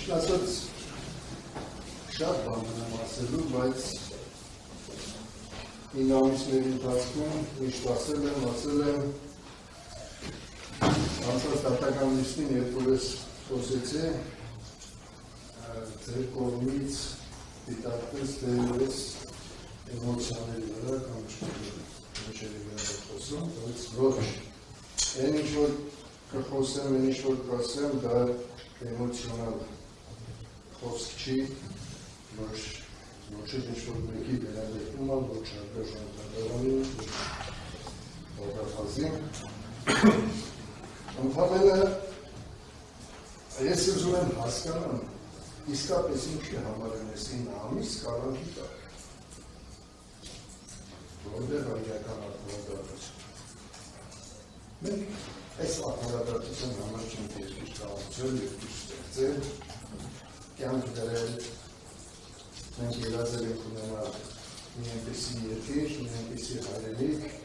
ճիշտ ասած շատ բան եմ ասելու, բայց 9 ամիսների ընթացքում միշտ ասել եմ անցած դատական լիստին երբ խոսեցի ձեր կողմից դիտարկվեց թե ես էմոցիաների վրա կամ ինչերի վրա խոսում, բայց ոչ այն ինչ որ կխոսեմ, այն ինչ որ կասեմ, դա էմոցիոնալ խոսք չի, ոչ ինչ որ մեկի վերաբերվում ալ, ոչ հարգարժան դատարանի, բողոքազին։ Ընդհանրապես ես ուզում եմ հասկանամ, իսկապես ինչի համար են այս 9 ամիս կալանքի տակ։ Որտեղ իրական արտադրություն։ Մենք այս արտադրության համար չենք երկիր կառուցել, երկիր ստեղծել, կյանք դրել, մենք երազել ենք ունենալ մի այնպիսի երկիր, մի այնպիսի հայրենիք,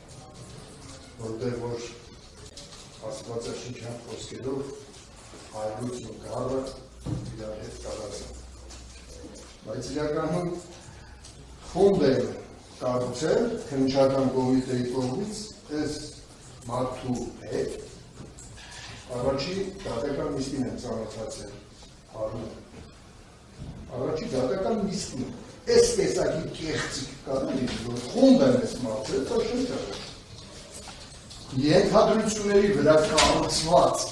որտեղ որ աստվածաշնչյան խոսքերով հայրություն ու գառը իրար հետ տարածան։ Բայց իրականում խումբ է կառուցել քննչական կոմիտեի կողմից այս մարդու հետ առաջի դատական նիստին են ծանոթացել հարում։ Առաջի դատական նիստին այս տեսակի կեղծիք կանի, որ խումբ են այս մարդը, դա շատ է։ Ենթադրությունների վրա կառուցված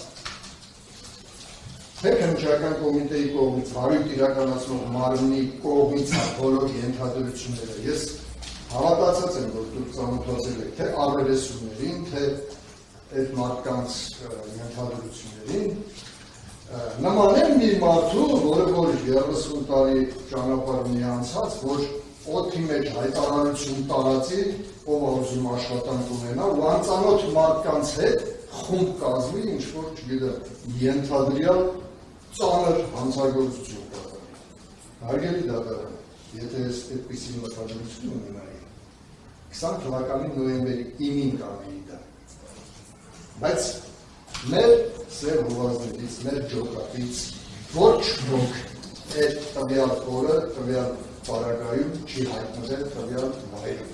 թե քննչական կոմիտեի կողմից հարույթ իրականացնող մարմնի կողմից բոլոր ենթադրությունները ես հավատացած եմ, որ դուք ծանոթացել եք թե առերեսումներին, թե այդ մարդկանց ենթադրություններին, նման է մի մարդու, որը որ 30 տարի ճանապարհ ունի անցած, որ օդի մեջ հայտարարություն տարածի, ով ուզում աշխատանք ունենա, ու անծանոթ մարդկանց հետ խումբ կազմի, ինչ որ չգիտեմ, ենթադրյալ ծանր հանցագործություն կատարի։ Հարգելի դատարան, եթե ես այդպիսի մտադրություն ունենայի, 20 թվականի նոյեմբերի 9-ին կանեի դա։ Բայց մեր սև հովազներից, մեր ջոկատից ոչ ոք այդ տվյալ օրը, տվյալ պարագայում չի հայտնվել տվյալ վայրում։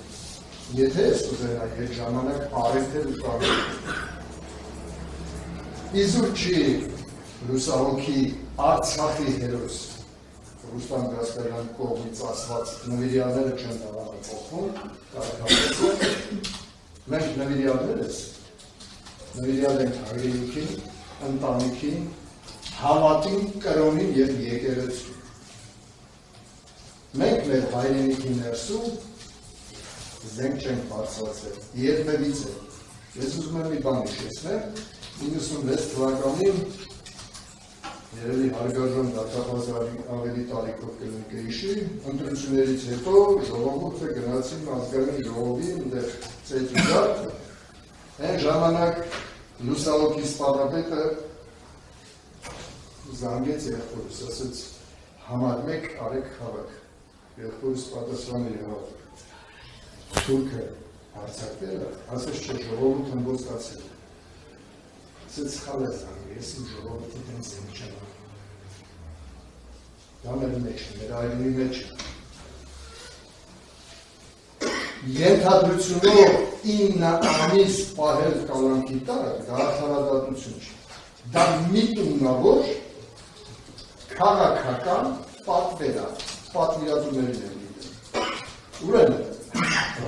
Եթե ես ուզենայի այդ ժամանակ առիթել ու կարել։ Իզուր չի լուսահոգի Արցախի հերոս Ռուստամ Գասպարյան կողմից ասված նվիրյալները չեն դառնում փոխվում, կարգավորվում։ Մենք նվիրյալներս նվիրյալ ենք հայրենիքին, ընտանիքին, հավատին, կրոնին և եկեղեցուն։ Մենք մեր հայրենիքի ներսում զենք չենք բարձրացրել, երբևիցե։ Ես ուզում եմ մի բան հիշեցնել, 96 թվականին երևի հարգարժան դատախազ ավելի տարիքով կհիշի, ընտրություններից հետո ժողովուրդը գնացին ազգային ժողովի այնտեղ ծեծուժար, այն ժամանակ լուսահոգի սպառապետը զանգեց եղբորս, ասեց համար մեկ արեք հավաք, եղբորս պատասխանը եղավ, թուրքը հարցակվել է, ասեց չէ ժողովուրդ հմբոստացել, ասեց խալ է զանգ, ես իմ ժողովորդի տենց եմ չեմ դա մեր մեջ, մեր այրունի մեջ ենթադրությունով 9 ամիս պահել կալանքի տակ, դա արդարադատություն չի, դա միտումնավոր քաղաքական պատվիրատուներին են դիտել։ Ուրեմն,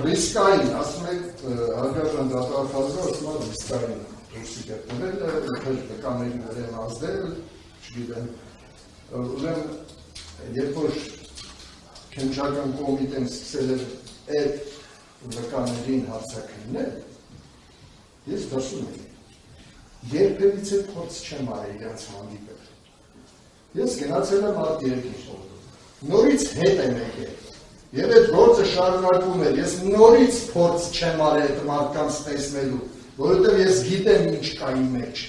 ռիսկային, ասում եք, հարգարժան դատախազը ասում է ռիսկային դուրսի գտնվել, նկաներին հրեն ազդել, չգիտեմ, ուրեմն, երբ որ քննչական կոմիտեն սկսել էր այդ նկաներին հարցաքննել, ես դասում եմ, երբևիցե փորձ չեմ արել իրենց հանդիպել։ Ես գնացել եմ այդ երկիր, նորից հետ եմ եկել, և այդ գործը շարունակում էր, ես նորից փորձ չեմ արել այդ մարդկանց տեսնելու, որովհետև ես գիտեմ ինչ կա իմ մեջ,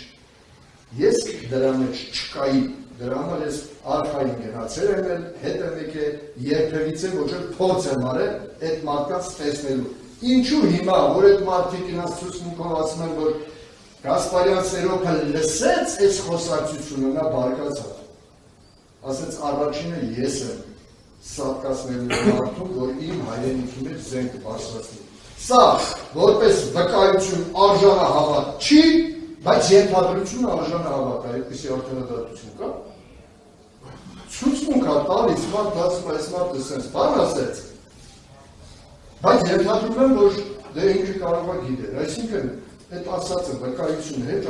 ես դրա մեջ չկայի, դրա համար ես արխային գնացել եմ էլ, հետ եմ եկել, երբևիցե ոչ էլ փորձ եմ արել այդ մարդկանց տեսնելու։ Ինչու հիմա, որ այդ մարդիկ իրենց ցուցմունքով ասում են, որ Գասպարյան Սերոփը լսեց այս խոսակցությունը, նա բարկացավ։ Ասաց առաջինը ես եմ սատկացնելու մարդուն, որ իմ հայրենիքի մեջ զենք բարձրացնի։ Սա որպես վկայություն արժանահավատ չի, բայց ենթադրությունը արժանահավատ է, այդպիսի արդյունադատություն կա։ Ցույցմունք է տալիս, մարդ դասում այս մարդը սենց բան ասեց, բայց ենթադրում եմ, որ դե ինքը կարող է գիտեր, այսինքն այդ ասածը վկայությունը հետ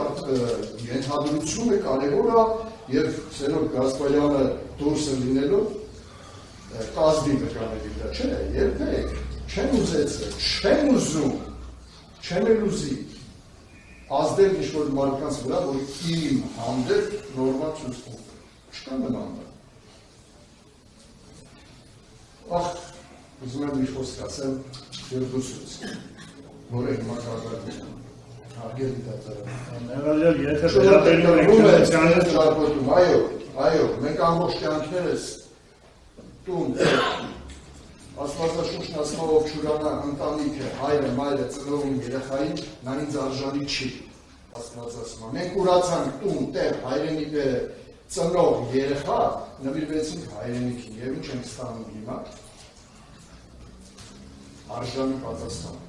ենթադրությունը կարևոր է եւ Սենոկ Գասպարյանը դուրս լինելով կազմի վկաների վրա, չէ, երբեք չեմ ուզեցել, չեմ ուզում, չեմ էլ ուզի ազդել ինչ-որ մարդկանց վրա, որ իմ հանդեպ նորմալ ցույց տվեն, չկա նման բան։ Ախ, ուզում եմ մի խոսք ասեմ Ֆիրդուսից, որը հիմա կարգարկում է, հարգելի դատարան։ Նեղալյալ, եթե վերաբերում եք քննությանը, այո, մենք ամբողջ կյանքներս տուն, Աստվածաշունչն ասում է, ով չուրանա ընտանիքը, հայրը, մայրը, ծնողին, երեխային, նա ինձ արժանի չի, Աստված ասում է։ Մենք ուրացանք տուն, տեղ, հայրենիքը, ծնող, երեխա, նվիրվեցինք հայրենիքին, եւ ինչ ենք ստանում հիմա։ Արժանի պատասխան։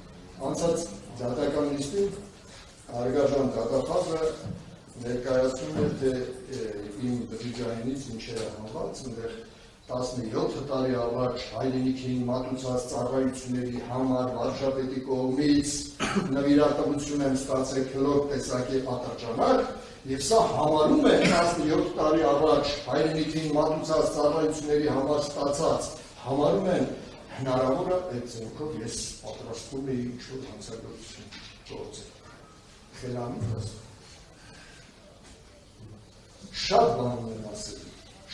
Անցած դատական նիստին Արգաժան դատախազը ներկայացնում էր, թե իմ բջիջայինից ինչեր է հանված, այնտեղ 17 տարի առաջ հայրենիքին մատուցած ծառայությունների համար վարչապետի կողմից նվիրատվություն եմ ստացել քլոր տեսակի ատրճանակ, եւ սա համարում է 17 տարի առաջ հայրենիքին մատուցած ծառայությունների համար ստացած, համարում են հնարավոր է այդ ձեռքով ես պատրաստվում էի ինչ-որ հանցագործություն գործել։ Խելամիտ ասում։ Շատ բաներ են ասել,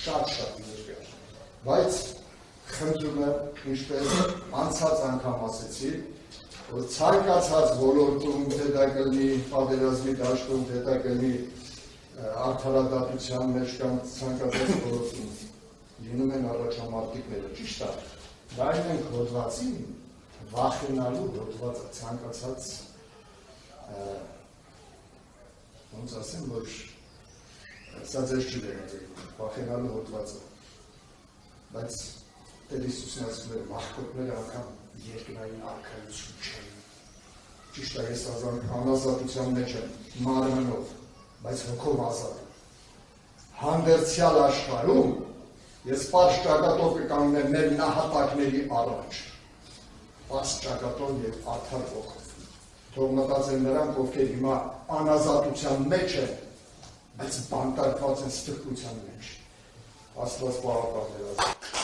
շատ երկար, բայց խնդրում եմ, ինչպես անցած անգամ ասեցի, որ ցանկացած ոլորտում, թե դա կլինի պատերազմի դաշտում, թե դա կլինի արդարադատության մեջ կամ ցանկացած ոլորտում, լինում են առաջամարտիկները, ճիշտ է, բայց մենք հոդվածին վախենալու հոդվածը ցանկացած ոնց ասեմ, որ սա ձեզ չի վերաբերում, վախենալու հոդվածը, բայց Տեր Հիսուսն ասում է, մարդկոտները անգամ երկնային արքայություն չեն։ Ճիշտ է, ես անազատության մեջ եմ, մարմնով, բայց հոգով ազատ եմ։ Հանդերձյալ աշխարհում ես պարզ ճակատով կկանգնեմ մեր նահատակների առաջ, պարզ ճակատով եւ արդար ոգով։ Թող մտածեն նրանք, ովքեր հիմա անազատության մեջ են, բայց բանտարկված են ստրկության մեջ։ Աստված պահապան